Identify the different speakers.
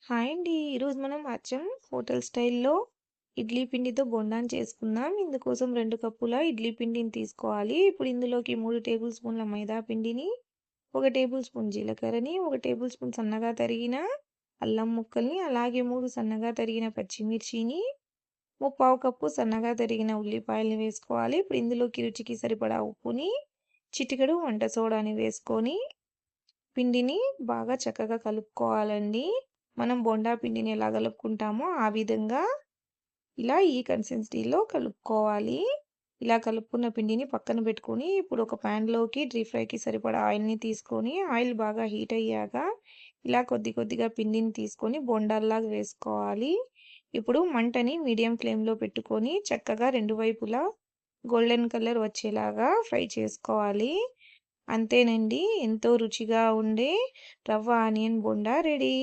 Speaker 1: Hi అండి. ఈరోజు మనం అచ్చం హోటల్ స్టైల్‌లో ఇడ్లీ పిండితో బోండాని చేసుకుందాం. ఇందుకోసం 2 కప్పుల ఇడ్లీ పిండిని తీసుకోవాలి. ఇప్పుడు ఇందులోకి 3 టేబుల్ స్పూన్ల మైదా పిండిని, 1 టేబుల్ స్పూన్ జీలకర్రని, 1 టేబుల్ స్పూన్ సన్నగా తరిగిన అల్లం ముక్కల్ని, అలాగే 3 సన్నగా తరిగిన పచ్చిమిర్చిని, ముప్పావు కప్పు సన్నగా తరిగిన ఉల్లిపాయల్ని వేసుకోవాలి. ఇప్పుడు ఇందులోకి రుచికి సరిపడా ఉప్పుని, చిటికెడు వంట సోడాని వేసుకొని పిండిని బాగా చక్కగా కలుపుకోవాలండి. మనం బోండా పిండిని ఎలా కలుపుకుంటామో ఆ విధంగా ఇలా ఈ కన్సిస్టెన్సీలో కలుపుకోవాలి. ఇలా కలుపుకున్న పిండిని పక్కన పెట్టుకొని ఇప్పుడు ఒక ప్యాన్‌లోకి డీప్ ఫ్రైకి సరిపడా ఆయిల్‌ని తీసుకొని ఆయిల్ బాగా హీట్ అయ్యాక ఇలా కొద్ది కొద్దిగా పిండిని తీసుకొని బోండాల్లాగా వేసుకోవాలి. ఇప్పుడు మంటని మీడియం ఫ్లేమ్‌లో పెట్టుకొని చక్కగా 2 వైపులా గోల్డెన్ కలర్ వచ్చేలాగా ఫ్రై చేసుకోవాలి. అంతేనండి. ఎంతో రుచిగా ఉండే రవ్వ ఆనియన్ బోండా రెడీ.